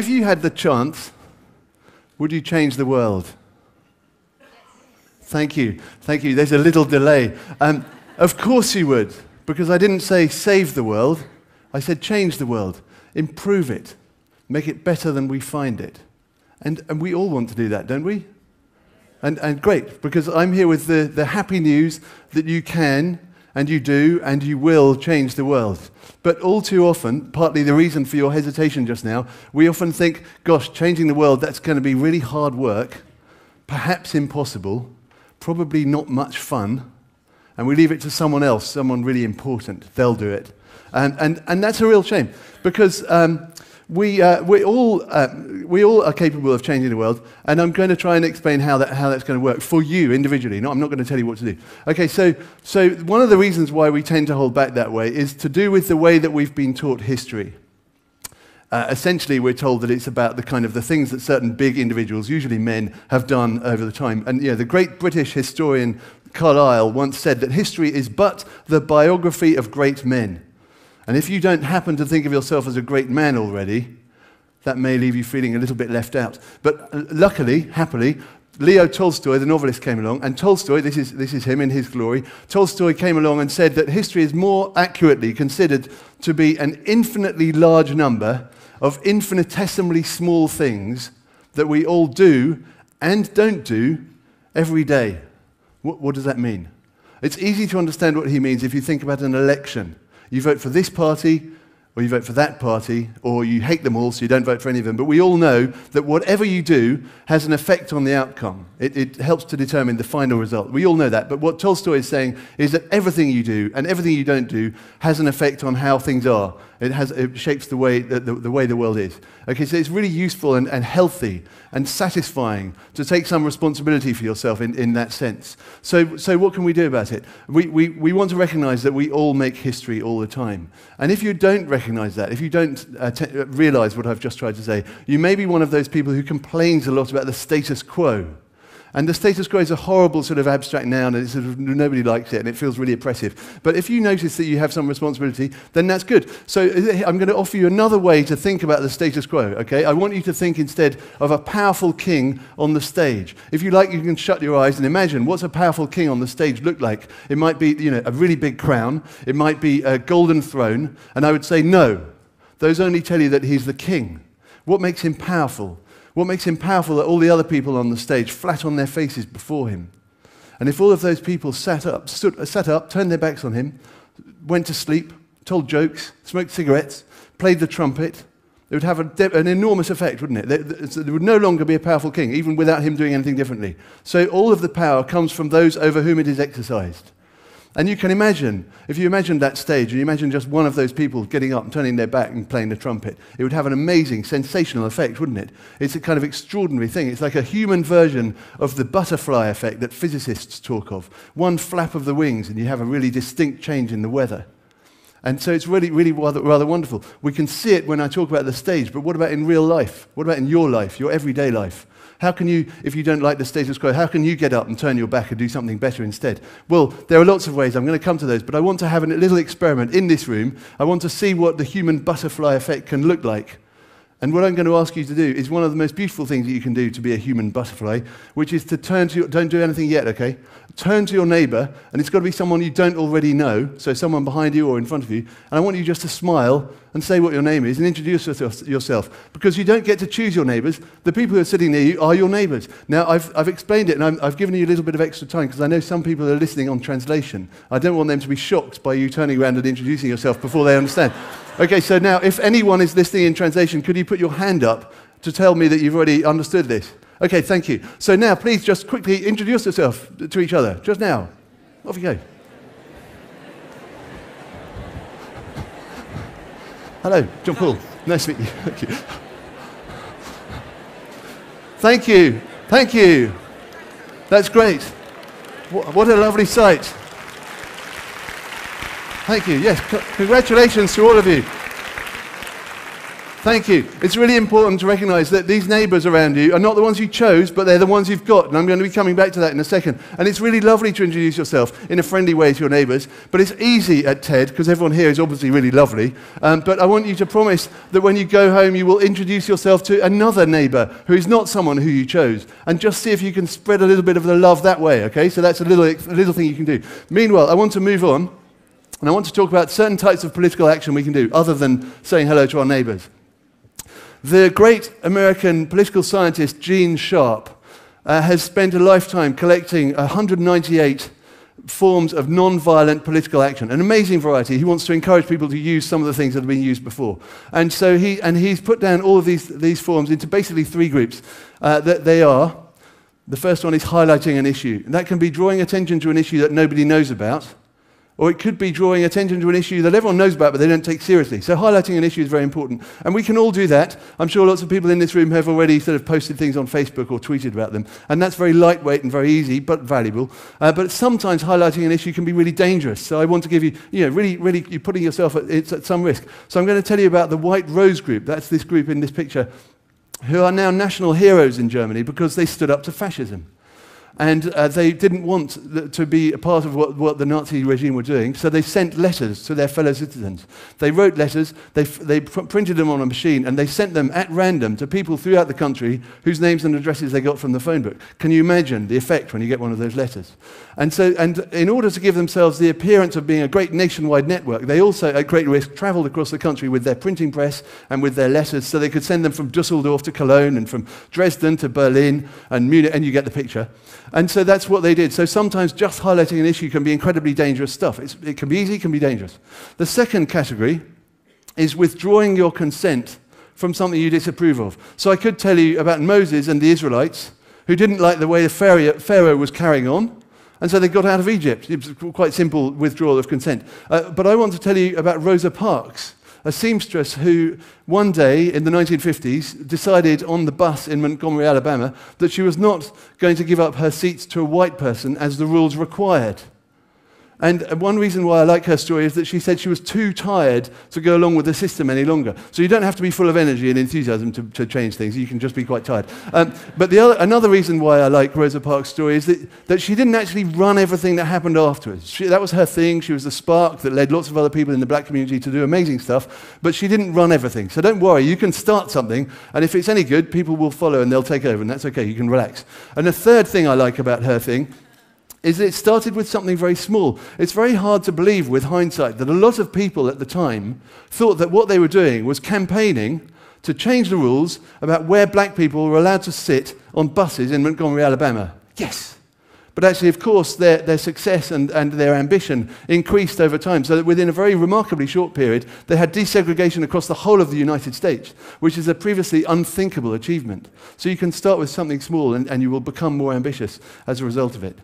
If you had the chance, would you change the world? Thank you. Thank you. There's a little delay. Of course you would, because I didn't say save the world. I said change the world, improve it, make it better than we find it. And we all want to do that, don't we? And great, because I'm here with the happy news that you can, and you do, and you will change the world. But all too often, partly the reason for your hesitation just now, we often think, gosh, changing the world, that's going to be really hard work, perhaps impossible, probably not much fun, and we leave it to someone else, someone really important. They'll do it. And that's a real shame, because we all are capable of changing the world, and I'm going to try and explain how that's going to work for you individually. No, I'm not going to tell you what to do. Okay, so one of the reasons why we tend to hold back that way is to do with the way that we've been taught history. Essentially, we're told that it's about the things that certain big individuals, usually men, have done over the time. And the great British historian Carlyle once said that history is but the biography of great men. And if you don't happen to think of yourself as a great man already, that may leave you feeling a little bit left out. But luckily, happily, Leo Tolstoy, the novelist, came along, and Tolstoy, this is him in his glory, Tolstoy came along and said that history is more accurately considered to be an infinitely large number of infinitesimally small things that we all do and don't do every day. What does that mean? It's easy to understand what he means if you think about an election. You vote for this party, or you vote for that party, or you hate them all, so you don't vote for any of them. But we all know that whatever you do has an effect on the outcome. It helps to determine the final result. We all know that. But what Tolstoy is saying is that everything you do and everything you don't do has an effect on how things are. It shapes the way the world is. Okay, so it's really useful and healthy and satisfying to take some responsibility for yourself in that sense. So what can we do about it? We want to recognize that we all make history all the time. And if you don't recognize that, if you don't realize what I've just tried to say, you may be one of those people who complains a lot about the status quo. And the status quo is a horrible sort of abstract noun, and nobody likes it, and it feels really oppressive. But if you notice that you have some responsibility, then that's good. So I'm going to offer you another way to think about the status quo, okay? I want you to think instead of a powerful king on the stage. If you like, you can shut your eyes and imagine what's a powerful king on the stage look like. It might be, a really big crown. It might be a golden throne. And I would say, no, those only tell you that he's the king. What makes him powerful? What makes him powerful are all the other people on the stage, flat on their faces before him. And if all of those people sat up, turned their backs on him, went to sleep, told jokes, smoked cigarettes, played the trumpet, it would have an enormous effect, wouldn't it? There would no longer be a powerful king, even without him doing anything differently. So all of the power comes from those over whom it is exercised. And you can imagine, if you imagine that stage, and you imagine just one of those people getting up and turning their back and playing the trumpet, it would have an amazing, sensational effect, wouldn't it? It's a kind of extraordinary thing. It's like a human version of the butterfly effect that physicists talk of. One flap of the wings, and you have a really distinct change in the weather. And so it's really, really rather wonderful. We can see it when I talk about the stage, but what about in real life? What about in your life, your everyday life? How can you, if you don't like the status quo, how can you get up and turn your back and do something better instead? Well, there are lots of ways. I'm going to come to those, but I want to have a little experiment in this room. I want to see what the human butterfly effect can look like. And what I'm going to ask you to do is one of the most beautiful things that you can do to be a human butterfly, which is to turn to don't do anything yet, okay? Turn to your neighbor, and it's got to be someone you don't already know, so someone behind you or in front of you, and I want you just to smile and say what your name is and introduce yourself, because you don't get to choose your neighbors. The people who are sitting near you are your neighbors. Now, I've explained it, and I've given you a little bit of extra time, because I know some people are listening on translation. I don't want them to be shocked by you turning around and introducing yourself before they understand. Okay, so now, if anyone is listening in translation, could you put your hand up to tell me that you've already understood this? Okay, thank you. So now, please just quickly introduce yourself to each other, just now. Off you go. Hello, John Paul. Nice to meet you. Thank you. Thank you. Thank you. That's great. What a lovely sight. Thank you. Yes, congratulations to all of you. Thank you. It's really important to recognize that these neighbors around you are not the ones you chose, but they're the ones you've got. And I'm going to be coming back to that in a second. And it's really lovely to introduce yourself in a friendly way to your neighbors. But it's easy at TED, because everyone here is obviously really lovely. But I want you to promise that when you go home, you will introduce yourself to another neighbor who is not someone who you chose. And just see if you can spread a little bit of the love that way, okay? So that's a little thing you can do. Meanwhile, I want to move on. And I want to talk about certain types of political action we can do, other than saying hello to our neighbors. The great American political scientist Gene Sharp has spent a lifetime collecting 198 forms of non-violent political action, an amazing variety. He wants to encourage people to use some of the things that have been used before. And so he's put down all of these forms into basically three groups. That they are, the first one is highlighting an issue. And that can be drawing attention to an issue that nobody knows about, or it could be drawing attention to an issue that everyone knows about but they don't take seriously. So highlighting an issue is very important. And we can all do that. I'm sure lots of people in this room have already sort of posted things on Facebook or tweeted about them. And that's very lightweight and very easy, but valuable. But sometimes highlighting an issue can be really dangerous. So I want to give you, really, you're putting yourself at some risk. So I'm going to tell you about the White Rose Group. That's this group in this picture, who are now national heroes in Germany because they stood up to fascism. And they didn't want to be a part of what the Nazi regime were doing, so they sent letters to their fellow citizens. They wrote letters, they printed them on a machine, and they sent them at random to people throughout the country whose names and addresses they got from the phone book. Can you imagine the effect when you get one of those letters? And in order to give themselves the appearance of being a great nationwide network, they also, at great risk, traveled across the country with their printing press and with their letters, so they could send them from Dusseldorf to Cologne and from Dresden to Berlin and Munich, and you get the picture. And so that's what they did. So sometimes just highlighting an issue can be incredibly dangerous stuff. It can be easy, it can be dangerous. The second category is withdrawing your consent from something you disapprove of. So I could tell you about Moses and the Israelites who didn't like the way the Pharaoh was carrying on, and so they got out of Egypt. It was quite simple withdrawal of consent. But I want to tell you about Rosa Parks, a seamstress who one day in the 1950s decided on the bus in Montgomery, Alabama, that she was not going to give up her seats to a white person as the rules required. And one reason why I like her story is that she said she was too tired to go along with the system any longer. So you don't have to be full of energy and enthusiasm to change things. You can just be quite tired. But another reason why I like Rosa Parks' story is that she didn't actually run everything that happened afterwards. That was her thing. She was the spark that led lots of other people in the black community to do amazing stuff. But she didn't run everything. So don't worry. You can start something. And if it's any good, people will follow and they'll take over. And that's okay. You can relax. And the third thing I like about her thing is that it started with something very small. It's very hard to believe with hindsight that a lot of people at the time thought that what they were doing was campaigning to change the rules about where black people were allowed to sit on buses in Montgomery, Alabama. Yes. But actually, of course, their success and their ambition increased over time, so that within a very remarkably short period, they had desegregation across the whole of the United States, which is a previously unthinkable achievement. So you can start with something small, and you will become more ambitious as a result of it.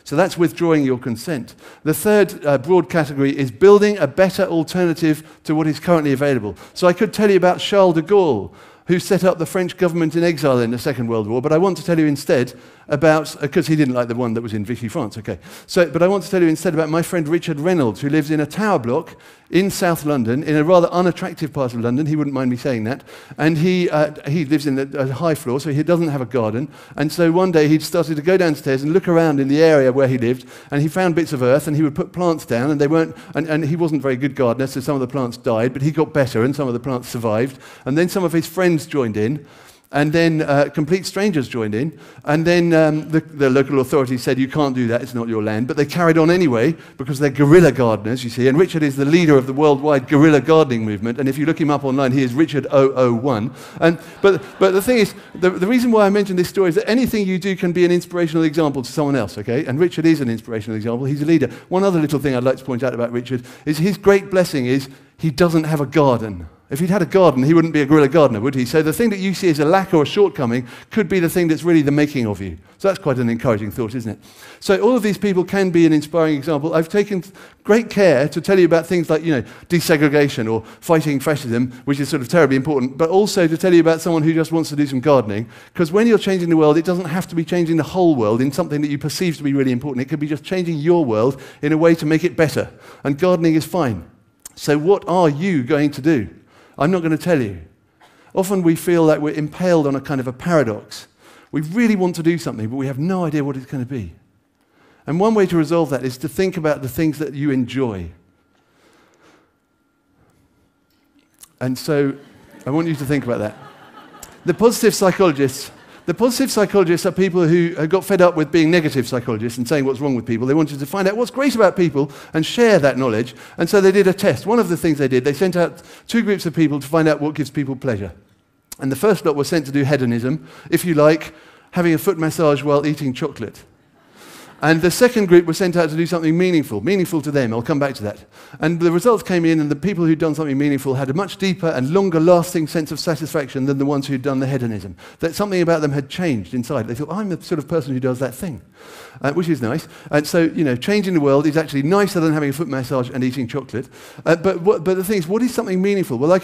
So that's withdrawing your consent. The third broad category is building a better alternative to what is currently available. So I could tell you about Charles de Gaulle, who set up the French government in exile in the Second World War, but I want to tell you instead about, because he didn't like the one that was in Vichy, France, okay. But I want to tell you instead about my friend Richard Reynolds, who lives in a tower block in South London, in a rather unattractive part of London. He wouldn't mind me saying that. And he lives in a high floor, so he doesn't have a garden. And so one day he'd started to go downstairs and look around in the area where he lived, and he found bits of earth, and he would put plants down, and they weren't, and he wasn't a very good gardener, so some of the plants died, but he got better, and some of the plants survived. And then some of his friends joined in, and then complete strangers joined in, and then the local authorities said, you can't do that, it's not your land, but they carried on anyway, because they're guerrilla gardeners, you see, and Richard is the leader of the worldwide guerrilla gardening movement, and if you look him up online, he is Richard 001. But the thing is, the reason why I mention this story is that anything you do can be an inspirational example to someone else, okay, and Richard is an inspirational example, he's a leader. One other little thing I'd like to point out about Richard is his great blessing is he doesn't have a garden. If he'd had a garden, he wouldn't be a guerrilla gardener, would he? So the thing that you see as a lack or a shortcoming could be the thing that's really the making of you. So that's quite an encouraging thought, isn't it? So all of these people can be an inspiring example. I've taken great care to tell you about things like, desegregation or fighting fascism, which is sort of terribly important, but also to tell you about someone who just wants to do some gardening. Because when you're changing the world, it doesn't have to be changing the whole world in something that you perceive to be really important. It could be just changing your world in a way to make it better. And gardening is fine. So what are you going to do? I'm not going to tell you. Often we feel like we're impaled on a kind of a paradox. We really want to do something, but we have no idea what it's going to be. And one way to resolve that is to think about the things that you enjoy. And so I want you to think about that. The positive psychologists are people who got fed up with being negative psychologists and saying what's wrong with people. They wanted to find out what's great about people and share that knowledge. And so they did a test. One of the things they did, they sent out 2 groups of people to find out what gives people pleasure. And the first lot were sent to do hedonism, if you like, having a foot massage while eating chocolate. And the second group were sent out to do something meaningful to them. I'll come back to that. And the results came in, and the people who'd done something meaningful had a much deeper and longer-lasting sense of satisfaction than the ones who'd done the hedonism. That something about them had changed inside. They thought, I'm the sort of person who does that thing, which is nice. And so, changing the world is actually nicer than having a foot massage and eating chocolate. But the thing is, what is something meaningful? Well,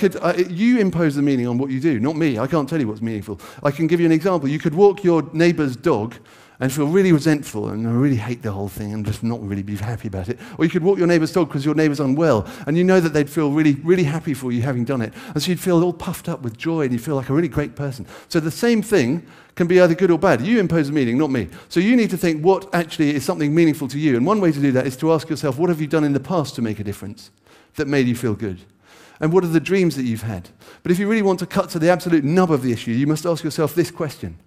you impose the meaning on what you do, not me. I can't tell you what's meaningful. I can give you an example. You could walk your neighbour's dog and feel really resentful and I really hate the whole thing and just not really be happy about it. Or you could walk your neighbour's dog because your neighbour's unwell and you know that they'd feel really, really happy for you having done it. And so you'd feel all puffed up with joy and you feel like a really great person. So the same thing can be either good or bad. You impose the meaning, not me. So you need to think what actually is something meaningful to you. And one way to do that is to ask yourself, what have you done in the past to make a difference that made you feel good? And what are the dreams that you've had? But if you really want to cut to the absolute nub of the issue, you must ask yourself this question.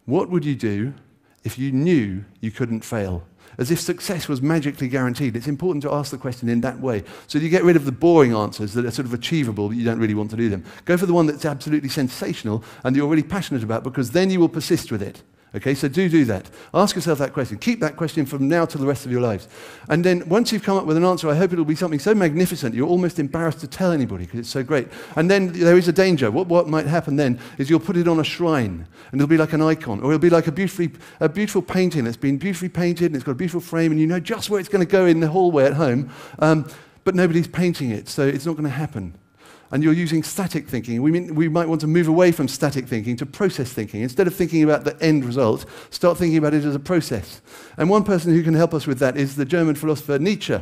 What would you do if you knew you couldn't fail? As if success was magically guaranteed. It's important to ask the question in that way. So you get rid of the boring answers that are sort of achievable, but you don't really want to do them. Go for the one that's absolutely sensational and you're really passionate about, because then you will persist with it. Okay, so do that. Ask yourself that question. Keep that question from now till the rest of your lives. And then once you've come up with an answer, I hope it'll be something so magnificent you're almost embarrassed to tell anybody because it's so great. And then there is a danger. What might happen then is you'll put it on a shrine and it'll be like an icon, or it'll be like a beautiful painting that's been beautifully painted and it's got a beautiful frame and you know just where it's going to go in the hallway at home, but nobody's painting it, so it's not going to happen. And you're using static thinking. We might want to move away from static thinking to process thinking. Instead of thinking about the end result, start thinking about it as a process. And one person who can help us with that is the German philosopher Nietzsche,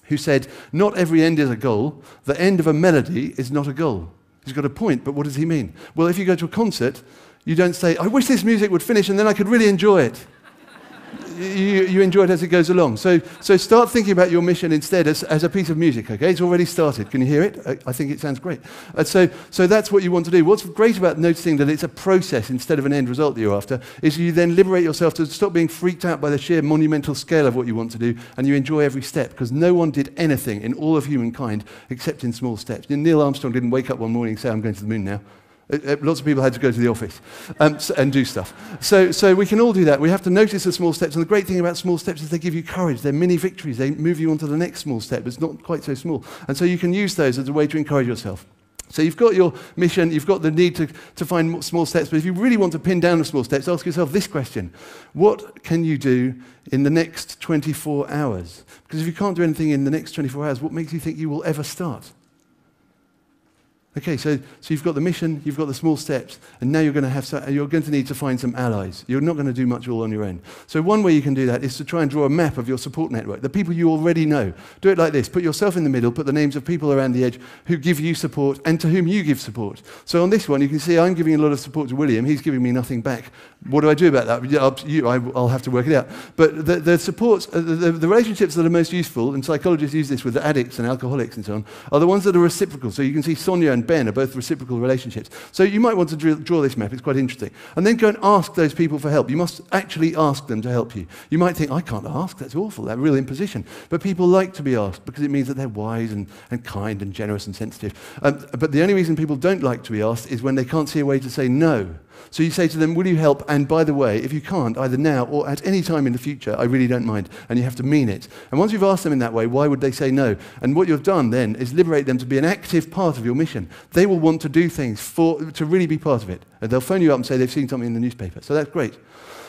who said, not every end is a goal. The end of a melody is not a goal. He's got a point, but what does he mean? Well, if you go to a concert, you don't say, I wish this music would finish and then I could really enjoy it. You enjoy it as it goes along. So start thinking about your mission instead as a piece of music, okay? It's already started. Can you hear it? I think it sounds great. So that's what you want to do. What's great about noticing that it's a process instead of an end result that you're after is you then liberate yourself to stop being freaked out by the sheer monumental scale of what you want to do, and you enjoy every step, because no one did anything in all of humankind except in small steps. Neil Armstrong didn't wake up one morning and say, I'm going to the moon now. Lots of people had to go to the office and do stuff. So we can all do that. We have to notice the small steps. And the great thing about small steps is they give you courage. They're mini victories. They move you on to the next small step. It's not quite so small. And so you can use those as a way to encourage yourself. So you've got your mission. You've got the need to find small steps. But if you really want to pin down the small steps, ask yourself this question. What can you do in the next 24 hours? Because if you can't do anything in the next 24 hours, what makes you think you will ever start? Okay, so you've got the mission, you've got the small steps, and now you're going to need to find some allies. You're not going to do much all on your own. So one way you can do that is to try and draw a map of your support network, the people you already know. Do it like this. Put yourself in the middle, put the names of people around the edge who give you support and to whom you give support. So on this one, you can see I'm giving a lot of support to William. He's giving me nothing back. What do I do about that? I'll have to work it out. But the supports, the relationships that are most useful, and psychologists use this with addicts and alcoholics and so on, are the ones that are reciprocal. So you can see Sonia and Ben are both reciprocal relationships. So you might want to draw this map. It's quite interesting. And then go and ask those people for help. You must actually ask them to help you. You might think, I can't ask. That's awful. That's real imposition. But people like to be asked because it means that they're wise and kind and generous and sensitive. But the only reason people don't like to be asked is when they can't see a way to say no. So you say to them, will you help? And by the way, if you can't, either now or at any time in the future, I really don't mind. And you have to mean it. And once you've asked them in that way, why would they say no? And what you've done then is liberate them to be an active part of your mission. They will want to do things to really be part of it. And they'll phone you up and say they've seen something in the newspaper. So that's great.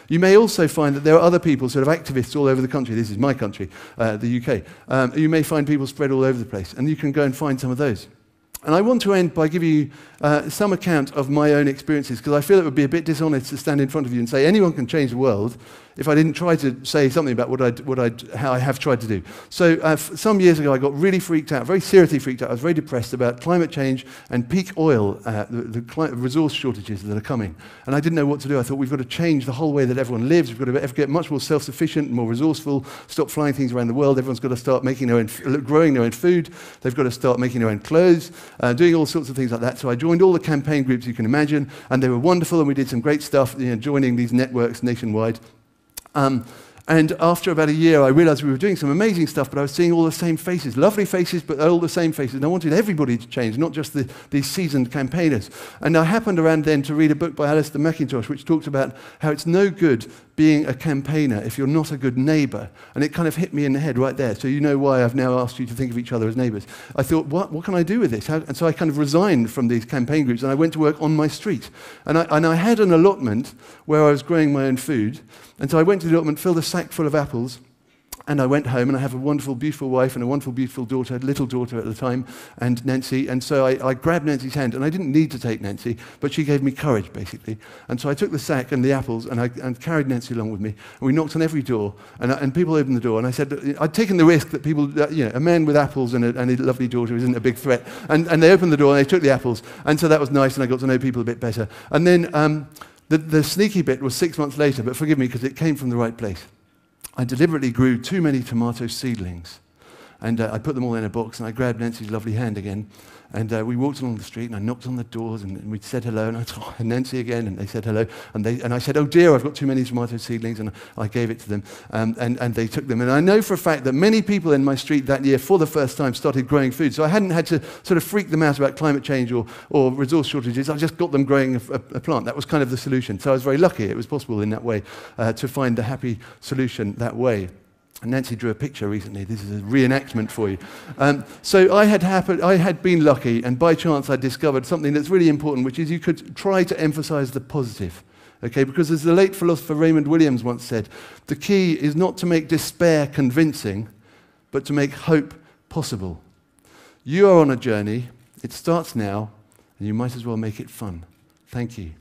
You may also find that there are other people, sort of activists all over the country. This is my country, the UK. You may find people spread all over the place. And you can go and find some of those. And I want to end by giving you some account of my own experiences, because I feel it would be a bit dishonest to stand in front of you and say anyone can change the world if I didn't try to say something about how I have tried to do. So some years ago, I got really freaked out, very seriously freaked out. I was very depressed about climate change and peak oil, the resource shortages that are coming. And I didn't know what to do. I thought, we've got to change the whole way that everyone lives. We've got to get much more self-sufficient, more resourceful, stop flying things around the world. Everyone's got to start making their own, growing their own food. They've got to start making their own clothes, doing all sorts of things like that. So I joined all the campaign groups you can imagine, and they were wonderful, and we did some great stuff, joining these networks nationwide. And after about a year, I realized we were doing some amazing stuff, but I was seeing all the same faces, lovely faces, but all the same faces. And I wanted everybody to change, not just these seasoned campaigners. And I happened around then to read a book by Alistair McIntosh, which talks about how it's no good being a campaigner if you're not a good neighbor. And it kind of hit me in the head right there. So you know why I've now asked you to think of each other as neighbors. I thought, what can I do with this? And so I kind of resigned from these campaign groups, and I went to work on my street. And I had an allotment where I was growing my own food. And so I went to the allotment, filled a sack full of apples, and I went home, and I have a wonderful, beautiful wife and a wonderful, beautiful daughter, little daughter at the time, and Nancy. And so I grabbed Nancy's hand, and I didn't need to take Nancy, but she gave me courage, basically. And so I took the sack and the apples, and carried Nancy along with me. And we knocked on every door, and people opened the door. And I said, I'd taken the risk that people, a man with apples and a lovely daughter isn't a big threat. And they opened the door, and they took the apples. And so that was nice, and I got to know people a bit better. And then the sneaky bit was 6 months later, but forgive me, because it came from the right place. I deliberately grew too many tomato seedlings, and I put them all in a box, and I grabbed Nancy's lovely hand again, and we walked along the street, and I knocked on the doors, and we said hello, and I thought, oh, Nancy again, and they said hello, and I said, oh dear, I've got too many tomato seedlings, and I gave it to them, and they took them. And I know for a fact that many people in my street that year, for the first time, started growing food, so I hadn't had to sort of freak them out about climate change or resource shortages. I just got them growing a plant. That was kind of the solution. So I was very lucky. It was possible in that way to find a happy solution that way. And Nancy drew a picture recently. This is a reenactment for you. So I had been lucky, and by chance I discovered something that's really important, which is you could try to emphasize the positive. Okay, because as the late philosopher Raymond Williams once said, the key is not to make despair convincing, but to make hope possible. You are on a journey. It starts now, and you might as well make it fun. Thank you.